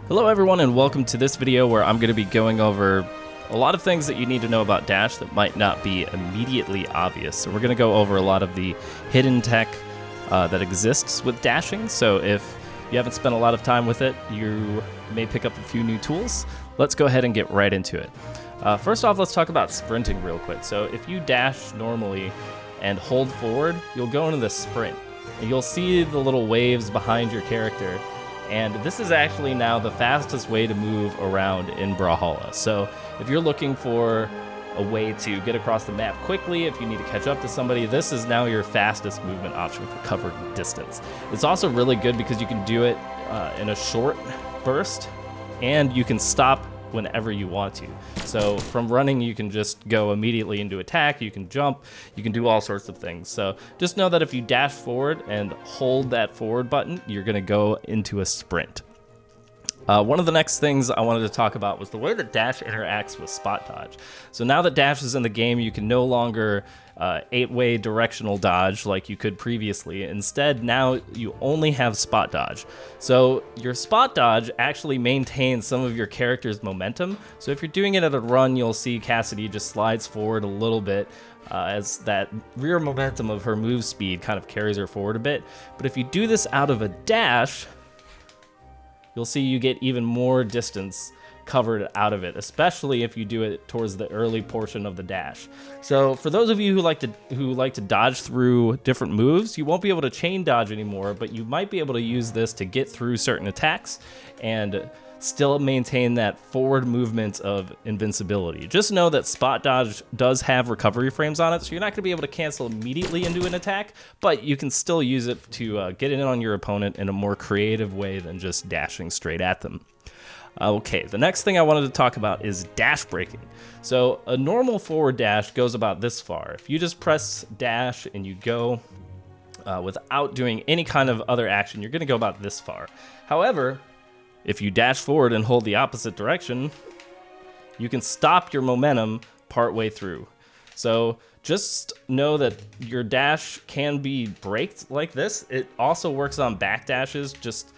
Hello everyone and welcome to this video where I'm going to be going over a lot of things that you need to know about Dash that might not be immediately obvious. So we're going to go over a lot of the hidden tech that exists with dashing. So if you haven't spent a lot of time with it, you may pick up a few new tools. Let's go ahead and get right into it. First off, let's talk about sprinting real quick. So if you dash normally and hold forward, you'll go into the sprint. And you'll see the little waves behind your character. And this is actually now the fastest way to move around in Brawlhalla. So if you're looking for a way to get across the map quickly, if you need to catch up to somebody, this is now your fastest movement option for covered distance. It's also really good because you can do it in a short burst, and you can stop whenever you want to. So from running, you can just go immediately into attack, you can jump, you can do all sorts of things. So just know that if you dash forward and hold that forward button, you're gonna go into a sprint. One of the next things I wanted to talk about was the way that dash interacts with spot dodge. So now that dash is in the game, you can no longer 8-way directional dodge like you could previously. Instead, now you only have spot dodge. So your spot dodge actually maintains some of your character's momentum. So if you're doing it at a run, you'll see Cassidy just slides forward a little bit as that rear momentum of her move speed kind of carries her forward a bit. But if you do this out of a dash, you'll see you get even more distance covered out of it, especially if you do it towards the early portion of the dash. So for those of you who like to dodge through different moves, you won't be able to chain dodge anymore, but you might be able to use this to get through certain attacks and still maintain that forward movement of invincibility. Just know that spot dodge does have recovery frames on it, so you're not going to be able to cancel immediately into an attack, but you can still use it to get in on your opponent in a more creative way than just dashing straight at them. Okay, the next thing I wanted to talk about is dash breaking. So a normal forward dash goes about this far. If you just press dash and you go without doing any kind of other action, you're going to go about this far. However, if you dash forward and hold the opposite direction, you can stop your momentum partway through. So just know that your dash can be braked like this. It also works on back dashes, just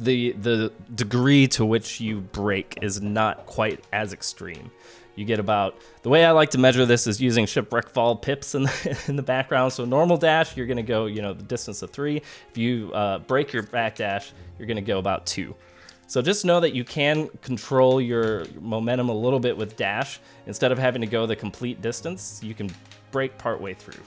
the degree to which you brake is not quite as extreme. You get about, the way I like to measure this is using shipwreck fall pips in the background. So normal dash, you're gonna go, the distance of 3. If you break your back dash, you're gonna go about 2. So just know that you can control your momentum a little bit with dash. Instead of having to go the complete distance, you can brake partway through.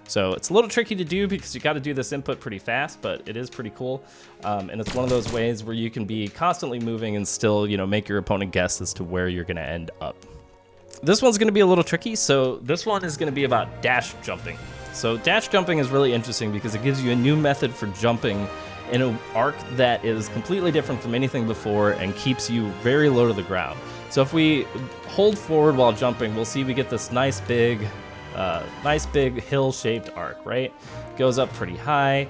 So it's a little tricky to do because you got to do this input pretty fast, but it is pretty cool. And it's one of those ways where you can be constantly moving and still, make your opponent guess as to where you're going to end up. This one's going to be a little tricky. So this one is going to be about dash jumping. So dash jumping is really interesting because it gives you a new method for jumping in an arc that is completely different from anything before and keeps you very low to the ground. So if we hold forward while jumping, we'll see we get this nice big hill-shaped arc, right? Goes up pretty high.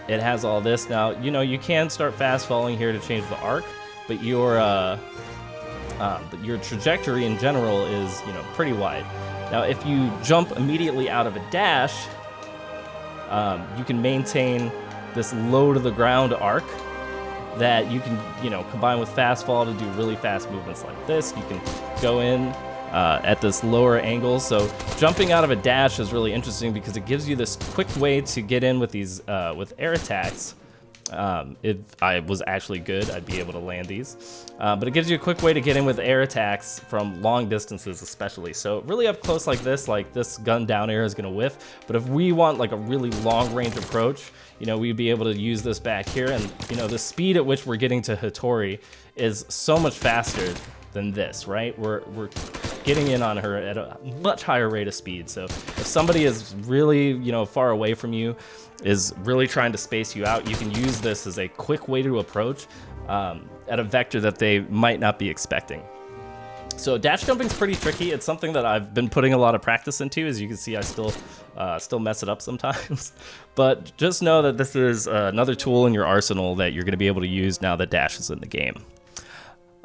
It has all this. Now, you can start fast falling here to change the arc, but your trajectory in general is, pretty wide. Now, if you jump immediately out of a dash, you can maintain this low to the ground arc that you can, combine with fast fall to do really fast movements like this. You can go in at this lower angle. So jumping out of a dash is really interesting because it gives you this quick way to get in with these with air attacks. If I was actually good, I'd be able to land these. But it gives you a quick way to get in with air attacks from long distances especially. So really up close like this gun down air is going to whiff. But if we want like a really long range approach, we'd be able to use this back here. And the speed at which we're getting to Hattori is so much faster than this, right? We're getting in on her at a much higher rate of speed. So if somebody is really, far away from you, is really trying to space you out, you can use this as a quick way to approach at a vector that they might not be expecting. So dash jumping's pretty tricky. It's something that I've been putting a lot of practice into. As you can see, I still mess it up sometimes. But just know that this is another tool in your arsenal that you're going to be able to use now that dash is in the game.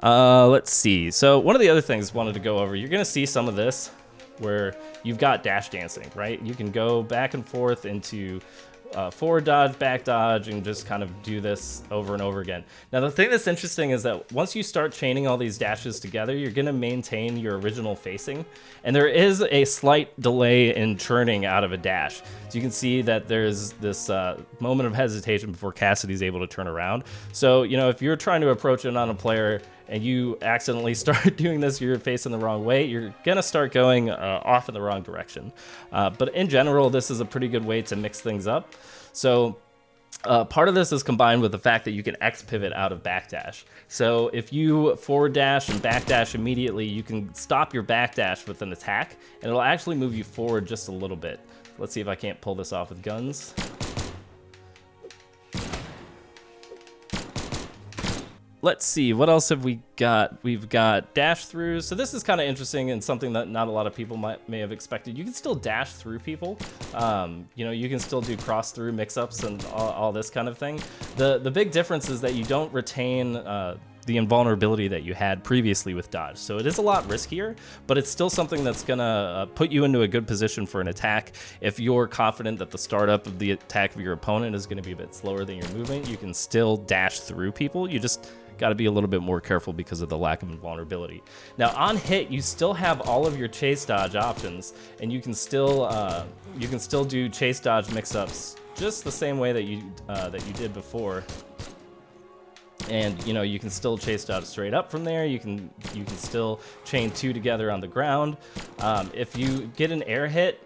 Let's see. So one of the other things I wanted to go over, you're going to see some of this where you've got dash dancing, right? You can go back and forth into forward dodge, back dodge, and just kind of do this over and over again. Now, the thing that's interesting is that once you start chaining all these dashes together, you're going to maintain your original facing, and there is a slight delay in churning out of a dash. So you can see that there's this moment of hesitation before Cassidy's able to turn around. So, you know, if you're trying to approach it on a player and you accidentally start doing this, you're facing the wrong way, you're gonna start going off in the wrong direction. But in general, this is a pretty good way to mix things up. So part of this is combined with the fact that you can X pivot out of backdash. So if you forward dash and backdash immediately, you can stop your backdash with an attack, and it'll actually move you forward just a little bit. Let's see if I can't pull this off with guns. Let's see, what else have we got? We've got dash throughs. So this is kind of interesting and something that not a lot of people may have expected. You can still dash through people. You know, you can still do cross through mix-ups and all this kind of thing. The big difference is that you don't retain the invulnerability that you had previously with dodge. So it is a lot riskier, but it's still something that's gonna put you into a good position for an attack. If you're confident that the startup of the attack of your opponent is gonna be a bit slower than your movement, you can still dash through people. You just got to be a little bit more careful because of the lack of invulnerability. Now on hit, you still have all of your chase dodge options, and you can still do chase dodge mix-ups just the same way that you did before. And you know, you can still chase dodge straight up from there. You can still chain two together on the ground. If you get an air hit,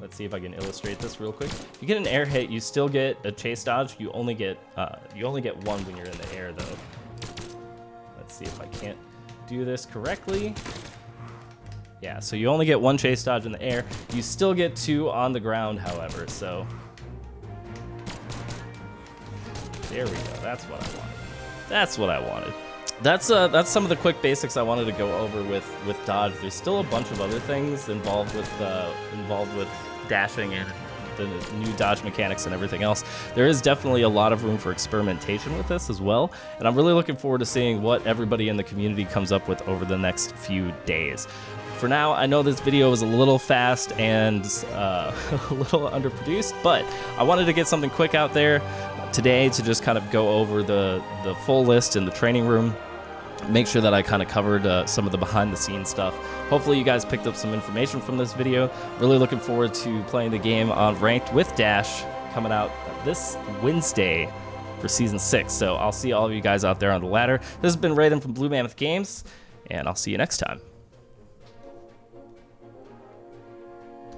let's see if I can illustrate this real quick. If you get an air hit, you still get a chase dodge. You only get one when you're in the air, though. Let's see if I can't do this correctly. Yeah, so you only get one chase dodge in the air. You still get two on the ground, however, so there we go. That's what I wanted. That's what I wanted. That's some of the quick basics I wanted to go over with dodge. There's still a bunch of other things involved with dashing and the new dodge mechanics and everything else. There is definitely a lot of room for experimentation with this as well, and I'm really looking forward to seeing what everybody in the community comes up with over the next few days. For now, I know this video was a little fast and a little underproduced, but I wanted to get something quick out there today to just kind of go over the full list in the training room, make sure that I kind of covered some of the behind the scenes stuff. Hopefully you guys picked up some information from this video. Really looking forward to playing the game on Ranked with Dash, coming out this Wednesday for Season 6. So I'll see all of you guys out there on the ladder. This has been Raiden from Blue Mammoth Games, and I'll see you next time.